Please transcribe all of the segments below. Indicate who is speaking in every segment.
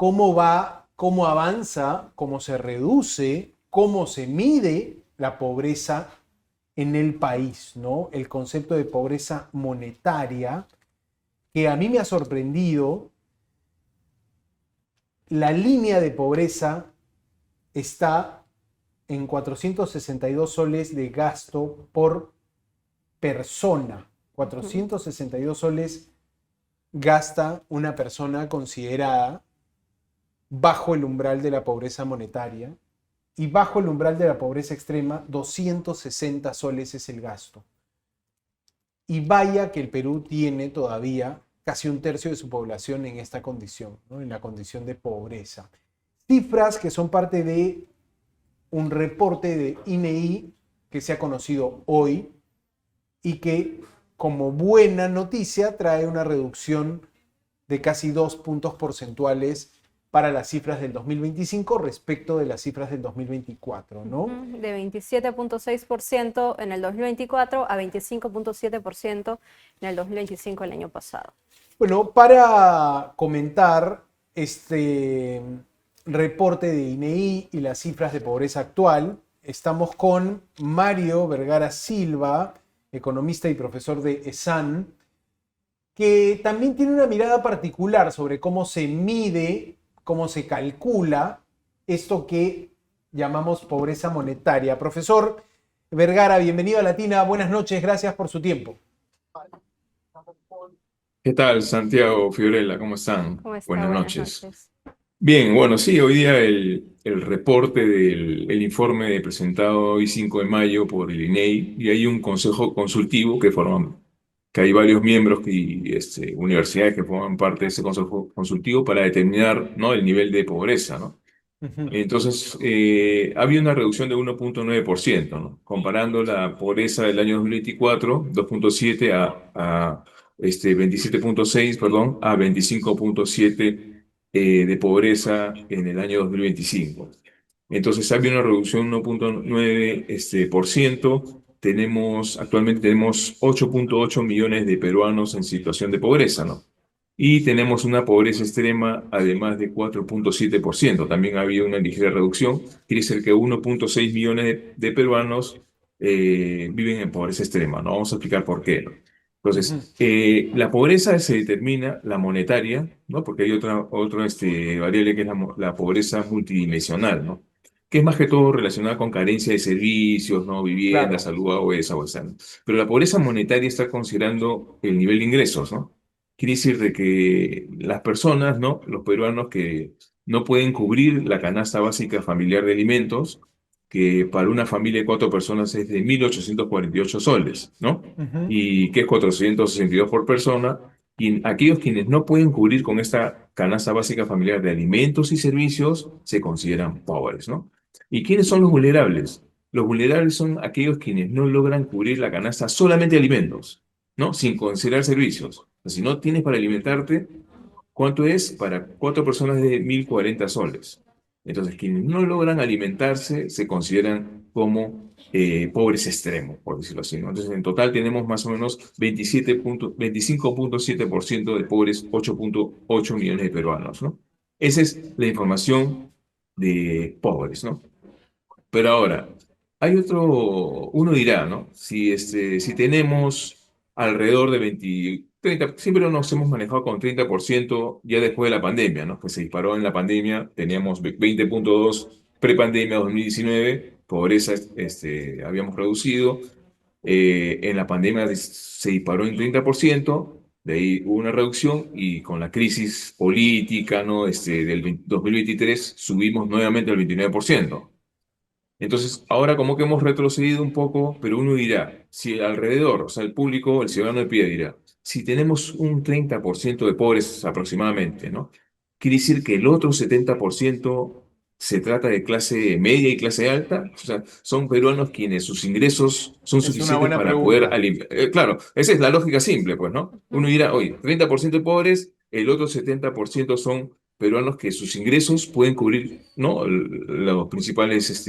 Speaker 1: cómo va, cómo avanza, cómo se reduce, cómo se mide la pobreza en el país, ¿no? El concepto de pobreza monetaria, que a mí me ha sorprendido. La línea de pobreza está en 462 soles de gasto por persona. 462 soles gasta una persona considerada bajo el umbral de la pobreza monetaria, y bajo el umbral de la pobreza extrema 260 soles es el gasto. Y vaya que el Perú tiene todavía casi un tercio de su población en esta condición, ¿no? En la condición de pobreza. Cifras que son parte de un reporte de INEI que se ha conocido hoy y que, como buena noticia, trae una reducción de casi 2 puntos porcentuales para las cifras del 2025 respecto de las cifras del 2024, ¿no?
Speaker 2: De 27.6% en el 2024 a 25.7% en el 2025, el año pasado.
Speaker 1: Bueno, para comentar este reporte de INEI y las cifras de pobreza actual, estamos con Mario Vergara Silva, economista y profesor de ESAN, que también tiene una mirada particular sobre cómo se mide, cómo se calcula esto que llamamos pobreza monetaria. Profesor Vergara, bienvenido a Latina, buenas noches, gracias por su tiempo.
Speaker 3: ¿Qué tal, Santiago, Fiorella? ¿Cómo están?
Speaker 2: ¿Cómo está?
Speaker 3: Buenas
Speaker 2: Buenas
Speaker 3: noches.
Speaker 2: noches.
Speaker 3: Bien, bueno, sí, hoy día el reporte del informe presentado hoy 5 de mayo por el INEI, y hay un consejo consultivo que hay varios miembros y universidades que forman parte de ese consejo consultivo para determinar, ¿no?, el nivel de pobreza, ¿no? Entonces, había una reducción de 1.9%, ¿no? Comparando la pobreza del año 2024, 2.7 a 27.6, perdón, a 25.7 de pobreza en el año 2025. Entonces, había una reducción de 1.9 por ciento. Actualmente tenemos 8.8 millones de peruanos en situación de pobreza, ¿no? Y tenemos una pobreza extrema, además de 4.7%. También ha habido una ligera reducción. Quiere decir que 1.6 millones de peruanos viven en pobreza extrema, ¿no? Vamos a explicar por qué, ¿no? Entonces, la pobreza se determina, la monetaria, ¿no? Porque hay otra variable que es la pobreza multidimensional, ¿no? Que es más que todo relacionada con carencia de servicios, ¿no? Vivienda,
Speaker 1: Claro.
Speaker 3: salud, agua, esa, ¿no? Pero la pobreza monetaria está considerando el nivel de ingresos, ¿no? Quiere decir de que las personas, ¿no?, los peruanos que no pueden cubrir la canasta básica familiar de alimentos, que para una familia de 4 personas es de 1.848 soles, ¿no?
Speaker 1: Ujú.
Speaker 3: Y que es 462 por persona. Y aquellos quienes no pueden cubrir con esta canasta básica familiar de alimentos y servicios se consideran pobres, ¿no? ¿Y quiénes son los vulnerables? Los vulnerables son aquellos quienes no logran cubrir la canasta solamente de alimentos, ¿no? Sin considerar servicios. Si no tienes para alimentarte, ¿cuánto es? Para 4 personas de 1.040 soles. Entonces, quienes no logran alimentarse se consideran como pobres extremos, por decirlo así, ¿no? Entonces, en total tenemos más o menos 25.7% de pobres, 8.8 millones de peruanos, ¿no? Esa es la información de pobres, ¿no? Pero ahora, hay uno dirá, ¿no? Si tenemos alrededor de 30, siempre nos hemos manejado con 30% ya después de la pandemia, ¿no? Que se disparó en la pandemia, teníamos 20.2 prepandemia 2019, pobreza habíamos reducido, en la pandemia se disparó en 30%, de ahí hubo una reducción y con la crisis política, ¿no? Del 2023 subimos nuevamente al 29%. Entonces, ahora como que hemos retrocedido un poco, pero uno dirá, si alrededor, o sea, el público, el ciudadano de pie dirá, si tenemos un 30% de pobres aproximadamente, ¿no? Quiere decir que el otro 70% se trata de clase media y clase alta, o sea, son peruanos quienes sus ingresos son
Speaker 1: Es una
Speaker 3: suficientes
Speaker 1: buena
Speaker 3: para poder
Speaker 1: pregunta.
Speaker 3: claro, esa es la lógica simple, pues, ¿no? Uno dirá, oye, 30% de pobres, el otro 70% son peruanos que sus ingresos pueden cubrir, ¿no?, los principales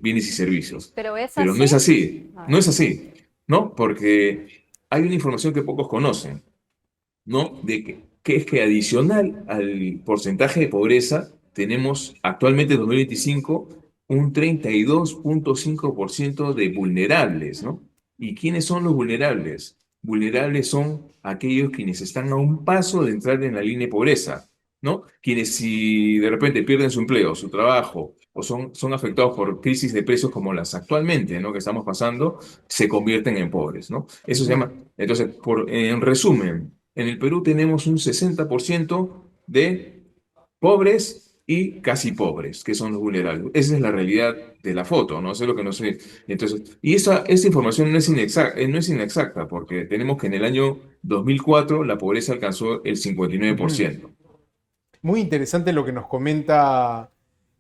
Speaker 3: bienes y servicios.
Speaker 2: ¿Pero es
Speaker 3: Pero no es
Speaker 2: así?
Speaker 3: así,
Speaker 2: A
Speaker 3: no
Speaker 2: ver.
Speaker 3: es así, ¿no? Porque hay una información que pocos conocen, ¿no? De que que es que adicional al porcentaje de pobreza, tenemos actualmente en 2025 un 32,5% de vulnerables, ¿no? ¿Y quiénes son los vulnerables? Vulnerables son aquellos quienes están a un paso de entrar en la línea de pobreza, ¿no? Quienes si de repente pierden su empleo, su trabajo, o son afectados por crisis de precios como las actualmente, ¿no? Que estamos pasando, se convierten en pobres, ¿no? Eso se
Speaker 1: Ujú.
Speaker 3: llama, entonces, en resumen, en el Perú tenemos un 60% de pobres y casi pobres, que son los vulnerables. Esa es la realidad de la foto, ¿no? Eso es lo que no sé. Entonces, y esa información no es inexacta, porque tenemos que en el año 2004 la pobreza alcanzó el
Speaker 1: Ujú.
Speaker 3: 59%.
Speaker 1: Muy interesante lo que nos comenta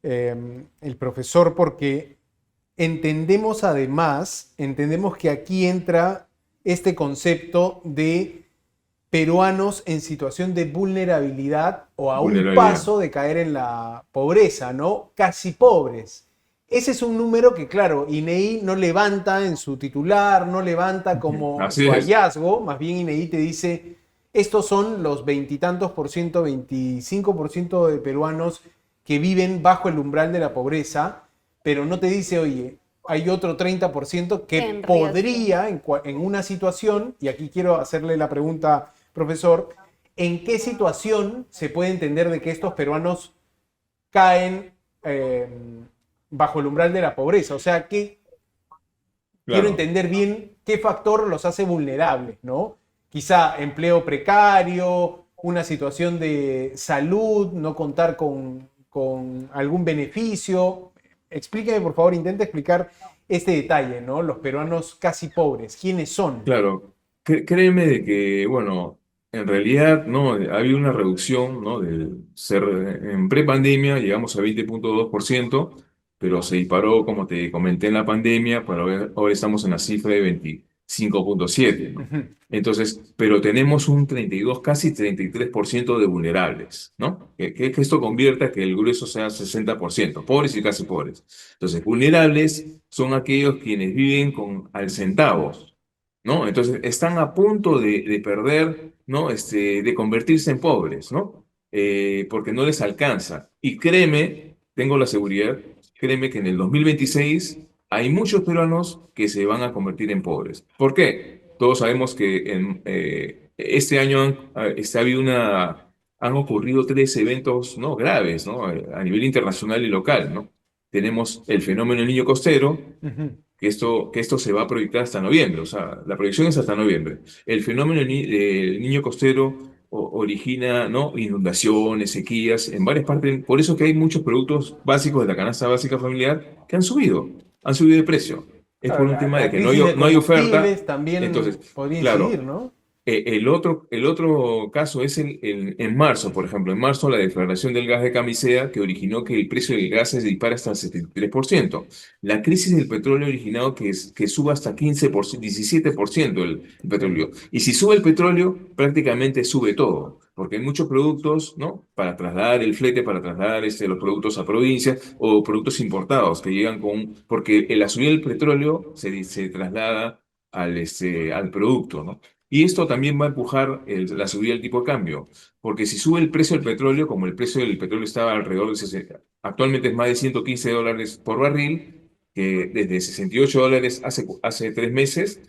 Speaker 1: el profesor, porque entendemos que aquí entra este concepto de peruanos en situación de vulnerabilidad o a un
Speaker 3: Vulnerabilidad.
Speaker 1: paso de caer en la pobreza, ¿no? Casi pobres. Ese es un número que, claro, INEI no levanta en su titular, no levanta
Speaker 3: Ujú.
Speaker 1: como
Speaker 3: Así
Speaker 1: su
Speaker 3: es,
Speaker 1: hallazgo, más bien INEI te dice, estos son los veintitantos por ciento, 25% de peruanos que viven bajo el umbral de la pobreza, pero no te dice, oye, hay otro 30% que
Speaker 2: En riesgo.
Speaker 1: podría, en una situación, y aquí quiero hacerle la pregunta, profesor, ¿en qué situación se puede entender de que estos peruanos caen eh, bajo el umbral de la pobreza? O sea, quiero
Speaker 3: claro.
Speaker 1: entender bien qué factor los hace vulnerables, ¿no? Quizá empleo precario, una situación de salud, no contar con algún beneficio. Explíqueme, por favor, intente explicar este detalle, ¿no? Los peruanos casi pobres, ¿quiénes son?
Speaker 3: Claro, créeme de que, bueno, en realidad, ¿no? Había una reducción, ¿no? Del ser, en prepandemia llegamos a 20,2%, pero se disparó, como te comenté, en la pandemia, para ahora estamos en la cifra de 25,7, ¿no?
Speaker 1: Ujú.
Speaker 3: Entonces, pero tenemos un 32, casi 33% de vulnerables, ¿no? Que esto convierta que el grueso sea 60%, pobres y casi pobres. Entonces, vulnerables son aquellos quienes viven con al centavos, ¿no? Entonces están a punto de perder, ¿no? De convertirse en pobres, ¿no? Porque no les alcanza. Y créeme, tengo la seguridad, créeme que en el 2026 hay muchos peruanos que se van a convertir en pobres. ¿Por qué? Todos sabemos que este año ha habido han ocurrido tres eventos, ¿no? Graves, ¿no? A nivel internacional y local, ¿no? Tenemos el fenómeno del Niño Costero,
Speaker 1: Ujú.
Speaker 3: que esto se va a proyectar hasta noviembre, o sea, la proyección es hasta noviembre. El fenómeno del niño costero origina, ¿no? Inundaciones, sequías en varias partes, por eso que hay muchos productos básicos de la canasta básica familiar que han subido de precio. Es por
Speaker 1: Claro,
Speaker 3: un tema de
Speaker 1: la
Speaker 3: que
Speaker 1: crisis de
Speaker 3: no hay oferta,
Speaker 1: combustibles también
Speaker 3: entonces,
Speaker 1: podría incidir,
Speaker 3: claro.
Speaker 1: ¿no?
Speaker 3: El otro caso es en marzo, por ejemplo. En marzo, la deflagración del gas de camisea que originó que el precio del gas se dispara hasta el 73%. La crisis del petróleo ha originado que suba hasta 15%, 17% el
Speaker 1: Ujú.
Speaker 3: petróleo. Y si sube el petróleo, prácticamente sube todo, porque hay muchos productos, ¿no? Para trasladar el flete, para trasladar los productos a provincia o productos importados que llegan porque la subida del petróleo se traslada al producto, ¿no? Y esto también va a empujar la subida del tipo de cambio, porque si sube el precio del petróleo, como el precio del petróleo estaba alrededor de 60, actualmente es más de $115 por barril, que desde $68 hace 3 meses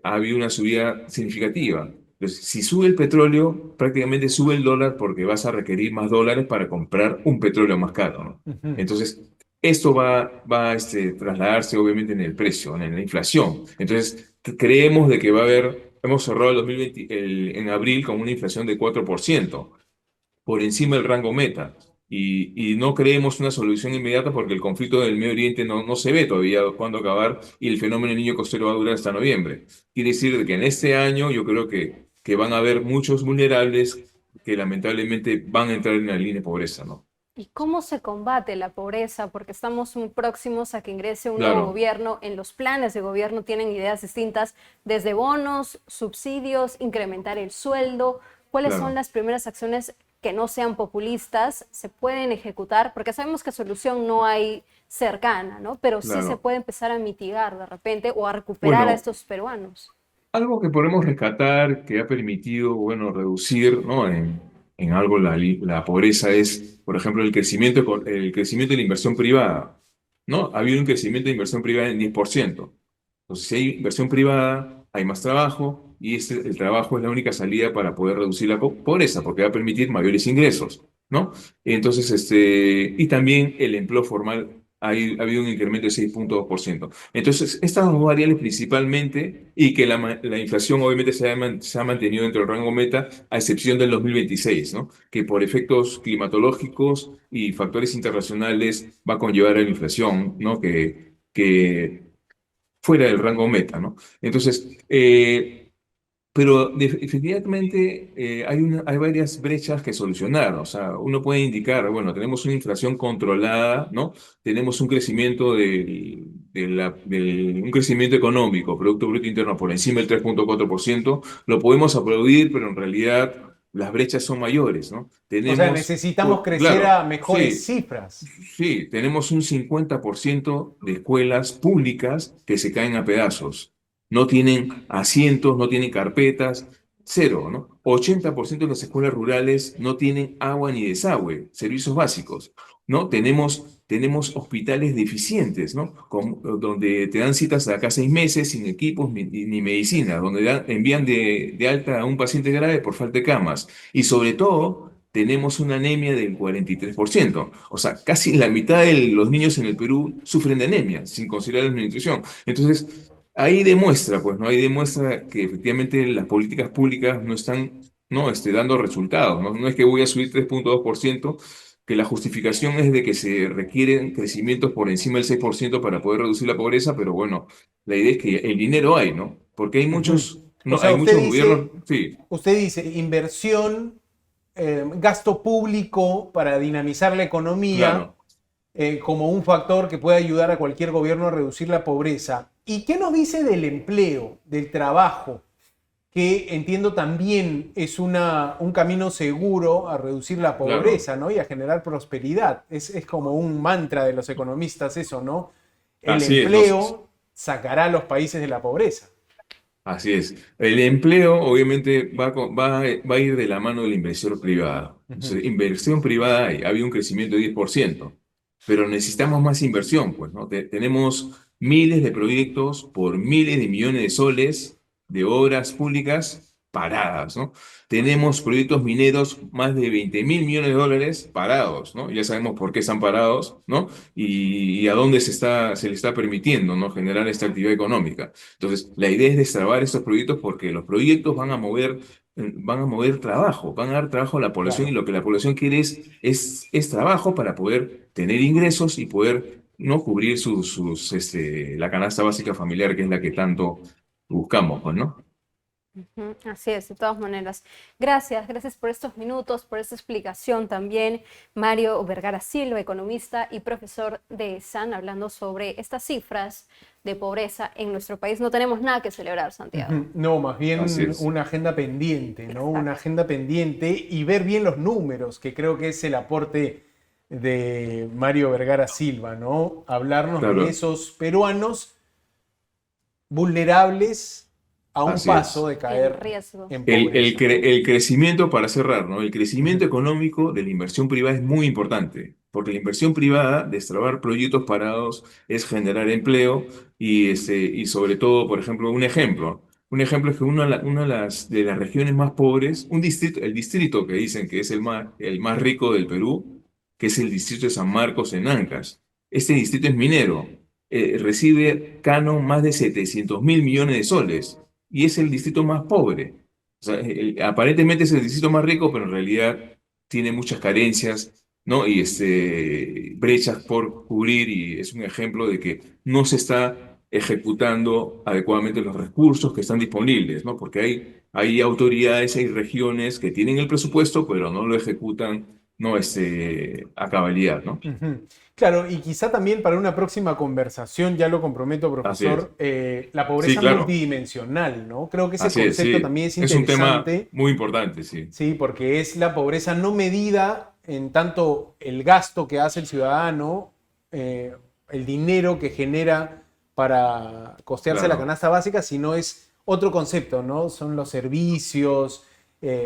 Speaker 3: ha habido una subida significativa. Entonces, si sube el petróleo, prácticamente sube el dólar porque vas a requerir más dólares para comprar un petróleo más caro, ¿no?
Speaker 1: Ujú.
Speaker 3: Entonces, esto va a trasladarse obviamente en el precio, en la inflación. Entonces, creemos de que va a haber, hemos cerrado el 2020, en abril con una inflación de 4%, por encima del rango meta. Y no creemos una solución inmediata porque el conflicto del Medio Oriente no se ve todavía cuándo acabar y el fenómeno del niño costero va a durar hasta noviembre. Quiere decir que en este año yo creo que van a haber muchos vulnerables que lamentablemente van a entrar en la línea de pobreza, ¿no?
Speaker 2: ¿Y cómo se combate la pobreza? Porque estamos muy próximos a que ingrese un nuevo
Speaker 3: Claro,
Speaker 2: gobierno. En los planes de gobierno tienen ideas distintas, desde bonos, subsidios, incrementar el sueldo. ¿Cuáles son
Speaker 3: claro,
Speaker 2: las primeras acciones que no sean populistas, se pueden ejecutar? Porque sabemos que solución no hay cercana, ¿no? Pero sí se
Speaker 3: claro.
Speaker 2: puede empezar a mitigar de repente o a recuperar a
Speaker 3: Bueno,
Speaker 2: estos peruanos.
Speaker 3: algo que podemos rescatar que ha permitido, bueno, reducir, ¿no? en algo la pobreza es, por ejemplo, el crecimiento de la inversión privada, ¿no? Ha habido un crecimiento de inversión privada en 10%. Entonces, si hay inversión privada, hay más trabajo y el trabajo es la única salida para poder reducir la pobreza, porque va a permitir mayores ingresos, ¿no? Entonces, y también el empleo formal ha habido un incremento de 6,2%. Entonces, estas dos variables principalmente, y que la inflación obviamente se ha mantenido dentro del rango meta, a excepción del 2026, ¿no? Que por efectos climatológicos y factores internacionales va a conllevar a la inflación, ¿no? Que fuera del rango meta, ¿no? Entonces, pero efectivamente hay varias brechas que solucionar. O sea, uno puede indicar, bueno, tenemos una inflación controlada, ¿no? Tenemos un crecimiento un crecimiento económico, Producto Bruto Interno por encima del 3,4%. Lo podemos aplaudir, pero en realidad las brechas son mayores, ¿no?
Speaker 1: O sea, necesitamos crecer
Speaker 3: Claro,
Speaker 1: a mejores
Speaker 3: sí.
Speaker 1: cifras.
Speaker 3: Sí, tenemos un 50% de escuelas públicas que se caen a pedazos. No tienen asientos, no tienen carpetas, cero, ¿no? 80% de las escuelas rurales no tienen agua ni desagüe, servicios básicos, ¿no? Tenemos hospitales deficientes, ¿no? Donde te dan citas de acá 6 meses sin equipos ni medicina, donde envían de alta a un paciente grave por falta de camas. Y sobre todo tenemos una anemia del 43%. O sea, casi la mitad de los niños en el Perú sufren de anemia, sin considerar la nutrición. Entonces, ahí demuestra, pues, ¿no? Ahí demuestra que efectivamente las políticas públicas no están, ¿no? Dando resultados, ¿no? No es que voy a subir 3,2%, que la justificación es de que se requieren crecimientos por encima del 6% para poder reducir la pobreza, pero bueno, la idea es que el dinero hay, ¿no? Porque hay
Speaker 1: Ujú.
Speaker 3: muchos,
Speaker 1: O
Speaker 3: no,
Speaker 1: sea,
Speaker 3: hay muchos gobiernos, sí,
Speaker 1: usted dice inversión, gasto público para dinamizar la economía
Speaker 3: claro,
Speaker 1: como un factor que puede ayudar a cualquier gobierno a reducir la pobreza. ¿Y qué nos dice del empleo, del trabajo? Que entiendo también es un camino seguro a reducir la
Speaker 3: claro.
Speaker 1: pobreza, ¿no? Y a generar prosperidad. Es como un mantra de los economistas eso, ¿no? El
Speaker 3: Así es, ¿no?
Speaker 1: empleo sacará a los países de la pobreza.
Speaker 3: Así es. El empleo obviamente va a ir de la mano de la inversión privada.
Speaker 1: Ujú.
Speaker 3: Entonces, inversión privada hay, había un crecimiento de 10%, pero necesitamos más inversión, pues, ¿no? Tenemos miles de proyectos por miles de millones de soles de obras públicas paradas, ¿no? Tenemos proyectos mineros más de 20.000 millones de dólares parados, ¿no? Ya sabemos por qué están parados, ¿no? Y a dónde se le está permitiendo, ¿no? Generar esta actividad económica. Entonces, la idea es destrabar estos proyectos porque los proyectos van a mover trabajo, van a dar trabajo a la población y
Speaker 1: Claro.
Speaker 3: lo que la población quiere es trabajo para poder tener ingresos y poder no cubrir la canasta básica familiar, que es la que tanto buscamos, pues, ¿no?
Speaker 2: Ujú, así es, de todas maneras. Gracias por estos minutos, por esta explicación también. Mario Vergara Silva, economista y profesor de ESAN, hablando sobre estas cifras de pobreza en nuestro país. No tenemos nada que celebrar, Santiago.
Speaker 1: Ujú. No, más
Speaker 3: Así
Speaker 1: bien
Speaker 3: es.
Speaker 1: una agenda pendiente, ¿no? Una
Speaker 2: Exacto.
Speaker 1: agenda pendiente y ver bien los números, que creo que es el aporte de Mario Vergara Silva, ¿no? Hablarnos de
Speaker 3: Claro,
Speaker 1: esos peruanos vulnerables a un
Speaker 3: así
Speaker 1: paso
Speaker 3: es.
Speaker 1: de
Speaker 2: En
Speaker 1: caer
Speaker 2: riesgo.
Speaker 1: en
Speaker 3: El
Speaker 1: pobreza.
Speaker 3: el crecimiento, para cerrar, ¿no? El crecimiento
Speaker 1: Ujú.
Speaker 3: económico de la inversión privada es muy importante, porque la inversión privada, destrabar proyectos parados, es generar empleo y sobre todo, por ejemplo, un ejemplo es que una de las regiones más pobres, el distrito que dicen que es el más rico del Perú, que es el distrito de San Marcos en Ancash. Este distrito es minero, recibe canon más de 700.000 millones de soles y es el distrito más pobre. O sea, aparentemente es el distrito más rico, pero en realidad tiene muchas carencias, ¿no? Y brechas por cubrir y es un ejemplo de que no se está ejecutando adecuadamente los recursos que están disponibles, ¿no? Porque hay autoridades, hay regiones que tienen el presupuesto, pero no lo ejecutan, ¿no? A cabalidad, ¿no?
Speaker 1: Ujú. Claro, y quizá también para una próxima conversación, ya lo comprometo,
Speaker 3: Así es.
Speaker 1: profesor, la
Speaker 3: Sí,
Speaker 1: pobreza
Speaker 3: claro.
Speaker 1: multidimensional, ¿no? Creo que ese
Speaker 3: Así es,
Speaker 1: concepto
Speaker 3: sí.
Speaker 1: también es
Speaker 3: Es un tema
Speaker 1: interesante.
Speaker 3: muy importante, sí.
Speaker 1: Sí, porque es la pobreza no medida en tanto el gasto que hace el ciudadano, el dinero que genera para costearse la
Speaker 3: Claro.
Speaker 1: canasta básica, sino es otro concepto, ¿no? Son los servicios,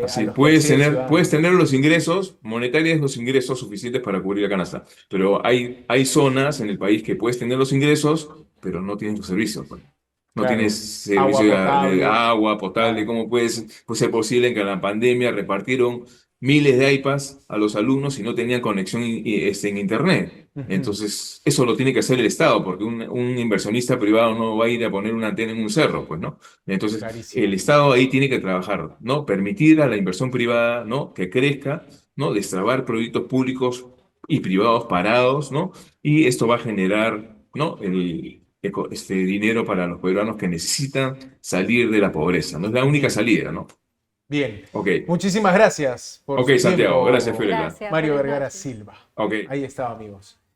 Speaker 1: a
Speaker 3: Así,
Speaker 1: los
Speaker 3: puedes
Speaker 1: percibe el
Speaker 3: tener, puedes
Speaker 1: ciudadano.
Speaker 3: tener los ingresos monetarios, los ingresos suficientes para cubrir la canasta. Pero hay zonas en el país que puedes tener los ingresos, pero no tienes los servicios, pues. No tienes
Speaker 1: Claro, agua
Speaker 3: servicio de
Speaker 1: potable,
Speaker 3: agua potable.
Speaker 1: claro,
Speaker 3: ¿Cómo puede ser posible que en la pandemia repartieron miles de iPads a los alumnos y no tenían conexión en Internet?
Speaker 1: ujú,
Speaker 3: Entonces, eso lo tiene que hacer el Estado, porque un inversionista privado no va a ir a poner una antena en un cerro, pues, ¿no? Entonces, el
Speaker 1: clarísimo.
Speaker 3: Estado ahí tiene que trabajar, ¿no? Permitir a la inversión privada, ¿no? Que crezca, ¿no? Destrabar proyectos públicos y privados parados, ¿no? Y esto va a generar, ¿no? Este dinero para los peruanos que necesitan salir de la pobreza, ¿no? Es la única
Speaker 1: Bien,
Speaker 3: salida, ¿no?
Speaker 1: bien.
Speaker 3: Ok,
Speaker 1: Muchísimas gracias por
Speaker 3: ok,
Speaker 1: su
Speaker 3: Santiago, gracias,
Speaker 1: tiempo,
Speaker 3: Fiorella.
Speaker 2: Gracias,
Speaker 1: Mario
Speaker 2: buenas
Speaker 1: Vergara
Speaker 2: noches.
Speaker 1: Silva.
Speaker 3: Ok.
Speaker 1: Ahí estaba, amigos.